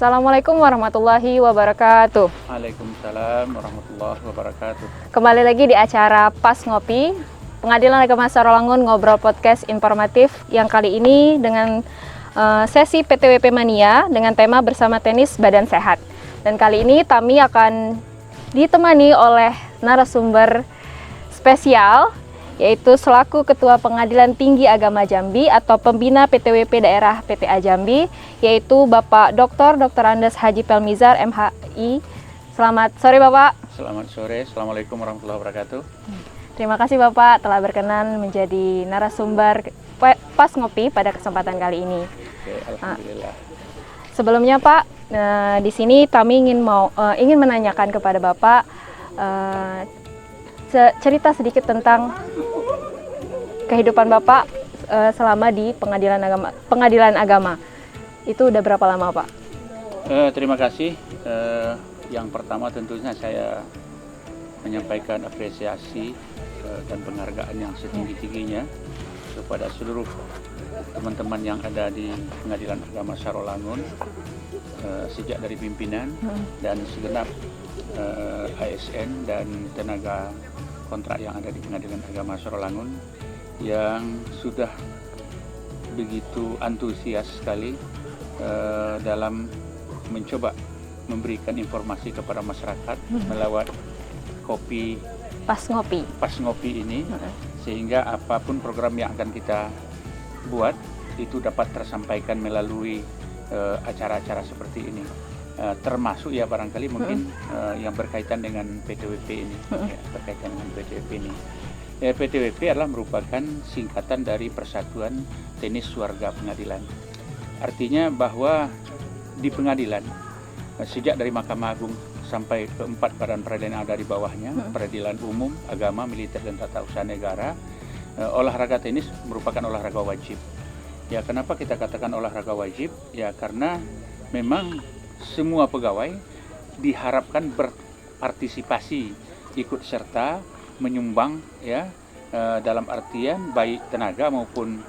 Assalamualaikum warahmatullahi wabarakatuh. Waalaikumsalam warahmatullahi wabarakatuh. Kembali lagi di acara Pas Ngopi, Pengadilan Agama Sarolangun Ngobrol Podcast Informatif yang kali ini dengan sesi PTWP Mania dengan tema Bersama Tenis Badan Sehat. Dan kali ini Tami akan ditemani oleh narasumber spesial, yaitu selaku Ketua Pengadilan Tinggi Agama Jambi atau Pembina PTWP Daerah PTA Jambi, yaitu Bapak Dr. Andes Haji Pelmizar, MHI. Selamat sore Bapak. Selamat sore, Assalamualaikum warahmatullahi wabarakatuh. Terima kasih Bapak telah berkenan menjadi narasumber Pas Ngopi pada kesempatan kali ini. Oke, alhamdulillah. Sebelumnya Pak, di sini kami ingin menanyakan kepada Bapak cerita sedikit tentang kehidupan Bapak selama di pengadilan agama. Itu udah berapa lama Pak? Terima kasih. Yang pertama tentunya saya menyampaikan apresiasi dan penghargaan yang setinggi-tingginya kepada seluruh teman-teman yang ada di Pengadilan Agama Sarolangun, sejak dari pimpinan dan segenap ASN dan tenaga kontrak yang ada di Pengadilan Agama Sarolangun yang sudah begitu antusias sekali dalam mencoba memberikan informasi kepada masyarakat melewat kopi Pas Ngopi ini, sehingga apapun program yang akan kita buat itu dapat tersampaikan melalui acara-acara seperti ini. Termasuk ya barangkali mungkin yang berkaitan dengan PTWP ini, berkaitan dengan PTWP ini. PTWP adalah merupakan singkatan dari Persatuan Tenis Warga Pengadilan. Artinya bahwa di pengadilan, sejak dari Mahkamah Agung sampai ke 4 badan peradilan yang ada di bawahnya, peradilan umum, agama, militer, dan tata usaha negara, olahraga tenis merupakan olahraga wajib. Ya, kenapa kita katakan olahraga wajib? Ya, karena memang semua pegawai diharapkan berpartisipasi, ikut serta, menyumbang ya dalam artian baik tenaga maupun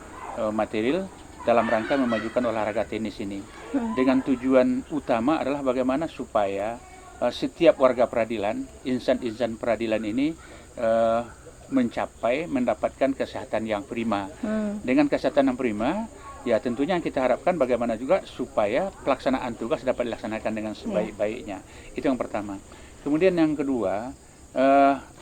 material dalam rangka memajukan olahraga tenis ini. Dengan tujuan utama adalah bagaimana supaya setiap warga peradilan, insan-insan peradilan ini mendapatkan kesehatan yang prima. Dengan kesehatan yang prima, ya tentunya yang kita harapkan bagaimana juga supaya pelaksanaan tugas dapat dilaksanakan dengan sebaik-baiknya. Itu yang pertama. Kemudian yang kedua,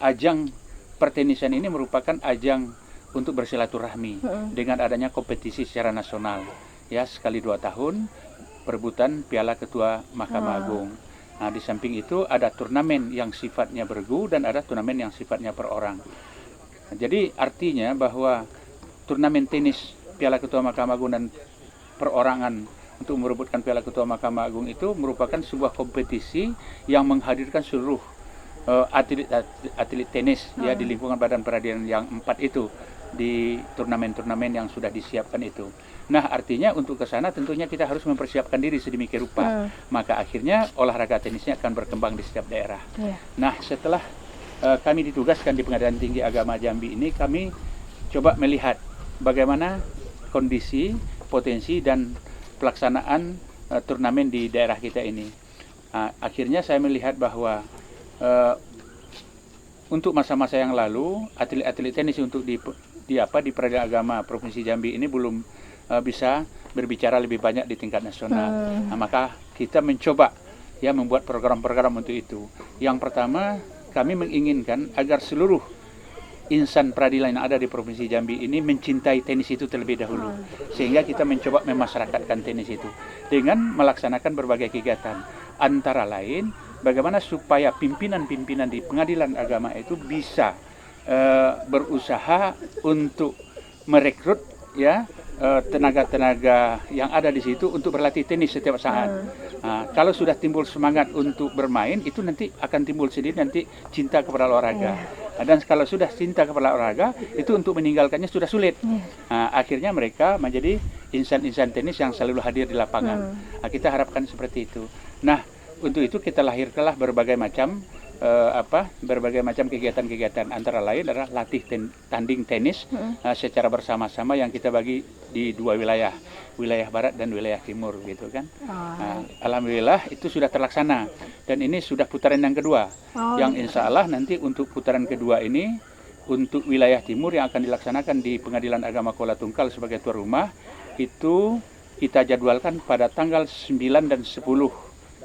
ajang pertenisan ini merupakan ajang untuk bersilaturahmi dengan adanya kompetisi secara nasional. Ya, sekali 2 tahun perebutan Piala Ketua Mahkamah Agung. Nah, di samping itu ada turnamen yang sifatnya bergu dan ada turnamen yang sifatnya per orang. Jadi artinya bahwa turnamen tenis Piala Ketua Mahkamah Agung dan perorangan untuk merebutkan Piala Ketua Mahkamah Agung itu merupakan sebuah kompetisi yang menghadirkan seluruh atlet tenis ya di lingkungan badan peradilan yang 4 itu di turnamen-turnamen yang sudah disiapkan itu. Nah, artinya untuk ke sana tentunya kita harus mempersiapkan diri sedemikian rupa. Maka akhirnya olahraga tenisnya akan berkembang di setiap daerah. Nah, setelah kami ditugaskan di Pengadilan Tinggi Agama Jambi ini, kami coba melihat bagaimana kondisi, potensi dan pelaksanaan turnamen di daerah kita ini. Akhirnya saya melihat bahwa untuk masa-masa yang lalu atlet-atlet tenis untuk di Peradilan Agama Provinsi Jambi ini belum bisa berbicara lebih banyak di tingkat nasional. Nah, maka kita mencoba ya membuat program-program untuk itu. Yang pertama, kami menginginkan agar seluruh insan peradilan yang ada di Provinsi Jambi ini mencintai tenis itu terlebih dahulu. Sehingga kita mencoba memasyarakatkan tenis itu dengan melaksanakan berbagai kegiatan. Antara lain, bagaimana supaya pimpinan-pimpinan di pengadilan agama itu bisa berusaha untuk merekrut ya tenaga-tenaga yang ada di situ untuk berlatih tenis setiap saat. Kalau sudah timbul semangat untuk bermain, itu nanti akan timbul sendiri nanti cinta kepada olahraga. Dan kalau sudah cinta kepada olahraga, itu untuk meninggalkannya sudah sulit. Akhirnya mereka menjadi insan-insan tenis yang selalu hadir di lapangan. Kita harapkan seperti itu. Nah, untuk itu kita lahirkanlah berbagai macam berbagai macam kegiatan-kegiatan, antara lain adalah latih tanding tenis secara bersama-sama yang kita bagi di 2 wilayah barat dan wilayah timur gitu kan. Alhamdulillah itu sudah terlaksana dan ini sudah putaran yang kedua, yang insya Allah nanti untuk putaran kedua ini untuk wilayah timur yang akan dilaksanakan di Pengadilan Agama Kuala Tungkal sebagai tuan rumah itu kita jadwalkan pada tanggal 9 dan 10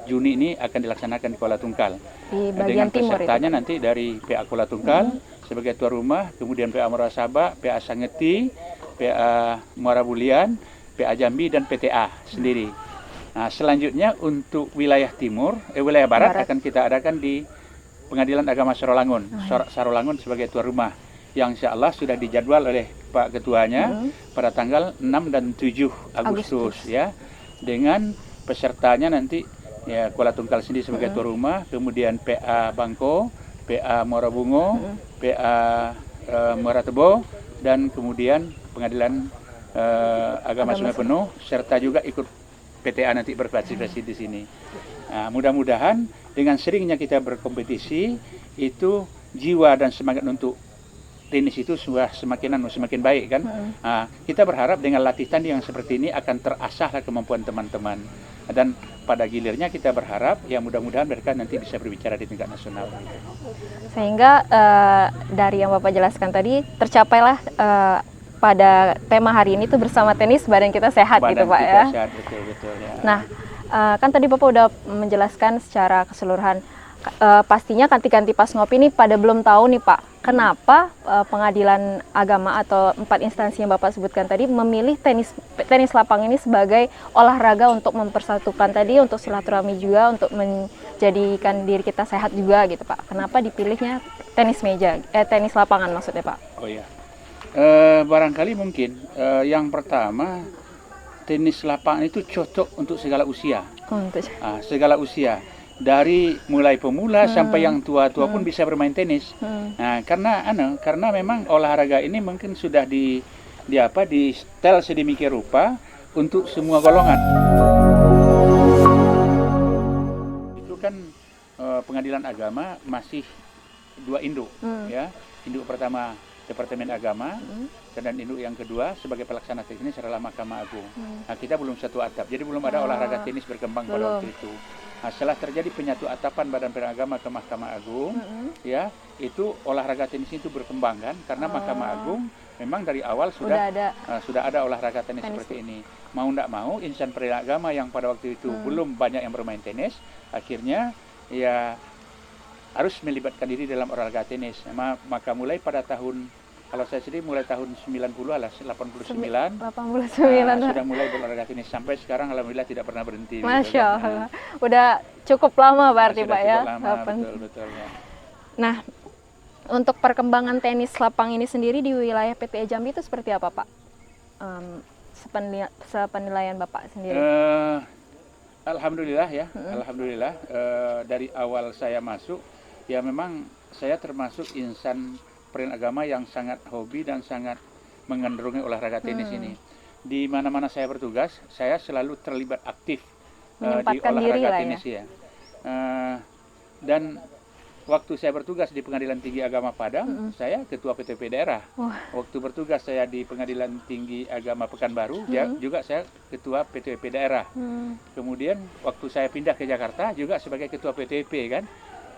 Juni ini akan dilaksanakan di Kuala Tungkal. Di bagian dengan timur pesertanya itu. nanti dari PA Kuala Tungkal sebagai tuan rumah, kemudian PA Muara Sabak, PA Sangeti, PA Muara Bulian, PA Jambi dan PTA sendiri. Nah, selanjutnya untuk wilayah timur, wilayah barat akan kita adakan di Pengadilan Agama Sarolangun, Sarolangun sebagai tuan rumah, yang insya Allah sudah dijadwal oleh Pak Ketuanya pada tanggal 6 dan 7 Agustus ya, dengan pesertanya nanti ya Kuala Tungkal sendiri sebagai tuan rumah, kemudian PA Bangko, PA Muara Bungo, PA Muara Tebo, dan kemudian Pengadilan Agama Sungai Penuh, serta juga ikut PTA nanti berpartisipasi di sini. Nah, mudah-mudahan dengan seringnya kita berkompetisi itu jiwa dan semangat untuk tenis itu sudah semakin baik kan. Nah, kita berharap dengan latihan yang seperti ini akan terasah kemampuan teman-teman, dan pada gilirnya kita berharap ya mudah-mudahan mereka nanti bisa berbicara di tingkat nasional. Sehingga dari yang Bapak jelaskan tadi tercapailah pada tema hari ini tuh bersama tenis badan kita sehat gitu Pak ya. Sehat, betul ya. Nah, kan tadi Bapak udah menjelaskan secara keseluruhan. Pastinya kanti-kanti pas ngopi ini pada belum tahu nih Pak, kenapa Pengadilan Agama atau 4 instansi yang Bapak sebutkan tadi memilih tenis lapang ini sebagai olahraga untuk mempersatukan tadi, untuk silaturahmi juga, untuk menjadikan diri kita sehat juga gitu Pak. Kenapa dipilihnya tenis lapangan maksudnya Pak? Oh ya, barangkali mungkin yang pertama tenis lapangan itu cocok untuk segala usia. Segala usia. Dari mulai pemula sampai yang tua-tua pun bisa bermain tenis. Nah, karena memang olahraga ini mungkin sudah di setel sedemikian rupa untuk semua golongan. Itu kan Pengadilan Agama masih 2 induk ya. Induk pertama Departemen Agama dan induk yang kedua sebagai pelaksana teknis adalah Mahkamah Agung. Nah, kita belum satu atap, jadi belum ada olahraga tenis berkembang pada waktu itu. Nah, setelah terjadi penyatu atapan Badan Agama ke Mahkamah Agung, ya itu olahraga tenis itu berkembang kan, karena Mahkamah Agung memang dari awal sudah ada olahraga tenis seperti ini. Mau tidak mau, insan peradilan agama yang pada waktu itu belum banyak yang bermain tenis, akhirnya ya harus melibatkan diri dalam olahraga tenis. Maka mulai pada tahun, kalau saya sendiri mulai tahun 89, sudah mulai berolahraga tenis sampai sekarang alhamdulillah tidak pernah berhenti. Masya Allah, udah cukup lama berarti Pak ya. Betul ya. Nah, untuk perkembangan tenis lapang ini sendiri di wilayah PTA Jambi itu seperti apa Pak? Sepenilaian Bapak sendiri. Alhamdulillah ya, alhamdulillah dari awal saya masuk ya memang saya termasuk insan peradilan agama yang sangat hobi dan sangat mengandrungi olahraga tenis ini. Di mana-mana saya bertugas, saya selalu terlibat aktif di olahraga tenis ya. Dan waktu saya bertugas di Pengadilan Tinggi Agama Padang, saya ketua PTP daerah. Waktu bertugas saya di Pengadilan Tinggi Agama Pekanbaru, juga saya ketua PTP daerah. Kemudian waktu saya pindah ke Jakarta juga sebagai ketua PTP kan.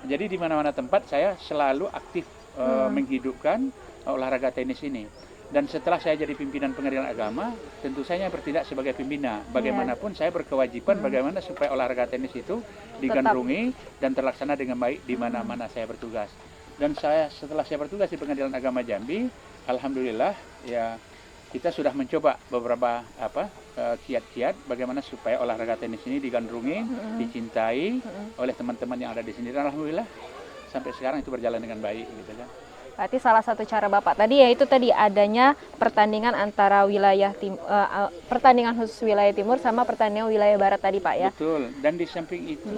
Jadi di mana-mana tempat saya selalu aktif menghidupkan olahraga tenis ini. Dan setelah saya jadi pimpinan Pengadilan Agama, tentu saya bertindak sebagai pembina. Bagaimanapun saya berkewajiban bagaimana supaya olahraga tenis itu digandrungi dan terlaksana dengan baik di mana-mana saya bertugas. Dan setelah saya bertugas di Pengadilan Agama Jambi, alhamdulillah ya kita sudah mencoba beberapa kiat-kiat bagaimana supaya olahraga tenis ini digandrungi, dicintai oleh teman-teman yang ada di sini. Dan alhamdulillah sampai sekarang itu berjalan dengan baik gitu kan. Berarti salah satu cara Bapak tadi yaitu tadi adanya pertandingan antara pertandingan khusus wilayah timur sama pertandingan wilayah barat tadi Pak ya. Betul. Dan di samping itu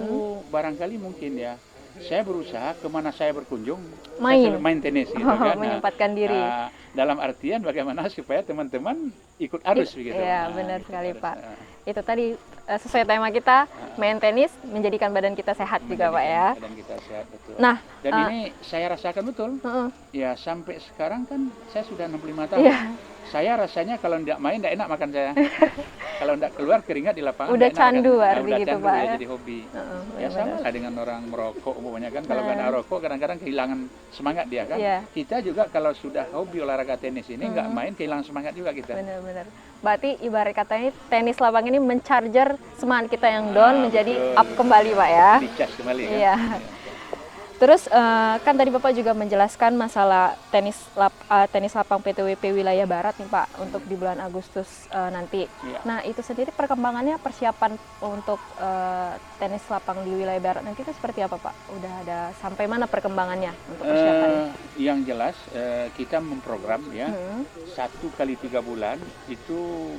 barangkali mungkin ya saya berusaha kemana saya berkunjung main tenis gitu kan. Menyempatkan diri. dalam artian bagaimana supaya teman-teman ikut arus begitu. Iya, benar sekali Pak. Itu tadi sesuai tema kita, main tenis menjadikan badan kita sehat juga Pak ya. Badan kita sehat, betul. Nah, dan ini saya rasakan betul. Ya sampai sekarang kan saya sudah 65 tahun. Iya. Saya rasanya kalau tidak main tidak enak makan saya. Kalau tidak keluar keringat di lapangan. Udah candu arti gitu Pak. Ya, jadi hobi. Ya sama lah dengan orang merokok umumnya kan. Kalau nggak ada rokok kadang-kadang kehilangan semangat dia kan. Iya. Kita juga kalau sudah hobi olahraga tenis ini nggak main kehilangan semangat juga kita. Benar-benar. Berarti ibarat katanya tenis lapang ini mencharger semangat kita yang down menjadi up kembali Pak ya. Dicas kembali kan. Iya. Terus kan tadi Bapak juga menjelaskan masalah tenis lapang PTWP wilayah Barat nih Pak untuk di bulan Agustus nanti. Iya. Nah itu sendiri perkembangannya persiapan untuk tenis lapang di wilayah Barat nanti itu seperti apa Pak? Udah ada sampai mana perkembangannya untuk persiapannya? Yang jelas kita memprogram ya 1 kali 3 bulan itu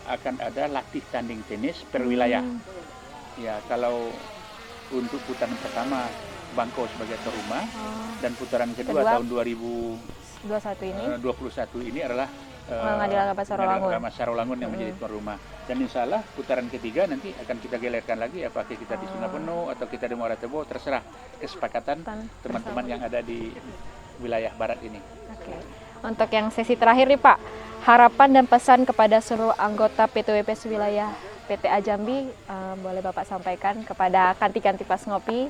akan ada latih tanding tenis per wilayah. Ya kalau untuk putaran pertama Bangko sebagai tuan rumah dan putaran kedua tahun 2021 ini adalah Pengadilan Agama Sarolangun yang menjadi tuan rumah. Dan insya Allah putaran ketiga nanti akan kita gelarkan lagi apakah kita di Sunda Penuh atau kita di Muara Tebo, terserah kesepakatan teman-teman yang ada di wilayah barat ini. Oke. Untuk yang sesi terakhir nih Pak, harapan dan pesan kepada seluruh anggota PTWP wilayah PTA Jambi boleh Bapak sampaikan kepada kanti-kanti pas ngopi.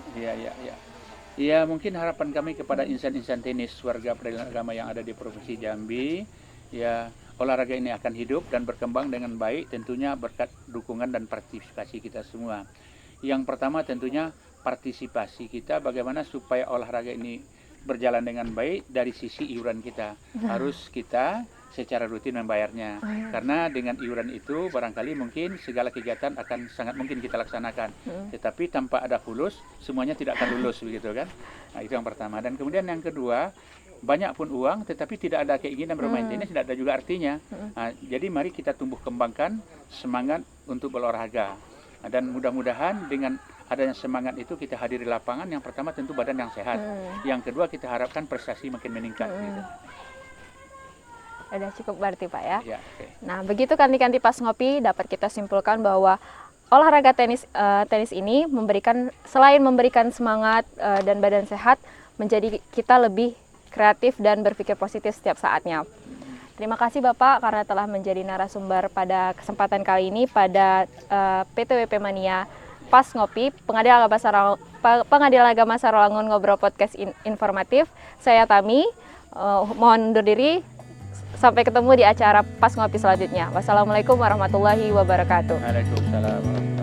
Ya mungkin harapan kami kepada insan-insan tenis warga peradilan agama yang ada di Provinsi Jambi, ya olahraga ini akan hidup dan berkembang dengan baik tentunya berkat dukungan dan partisipasi kita semua. Yang pertama tentunya partisipasi kita bagaimana supaya olahraga ini berjalan dengan baik dari sisi iuran kita. Harus kita secara rutin membayarnya. Karena dengan iuran itu barangkali mungkin segala kegiatan akan sangat mungkin kita laksanakan. Tetapi tanpa ada fulus, semuanya tidak akan lulus begitu kan. Nah, itu yang pertama. Dan kemudian yang kedua, banyak pun uang tetapi tidak ada keinginan bermain tenis, tidak ada juga artinya. Nah, jadi mari kita tumbuh kembangkan semangat untuk berolahraga. Nah, dan mudah-mudahan dengan adanya semangat itu kita hadir di lapangan, yang pertama tentu badan yang sehat. Yang kedua kita harapkan prestasi makin meningkat gitu. Udah cukup berarti Pak ya. Okay. Nah begitu kanti-kanti pas ngopi dapat kita simpulkan bahwa olahraga tenis ini selain memberikan semangat dan badan sehat, menjadi kita lebih kreatif dan berpikir positif setiap saatnya. Terima kasih Bapak karena telah menjadi narasumber pada kesempatan kali ini pada PTWP Mania Pas Ngopi, Pengadilan Agama Sarolangun Ngobrol Podcast Informatif. Saya Tami, mohon undur diri. Sampai ketemu di acara Pas Ngopi selanjutnya. Wassalamualaikum warahmatullahi wabarakatuh. Waalaikumsalam.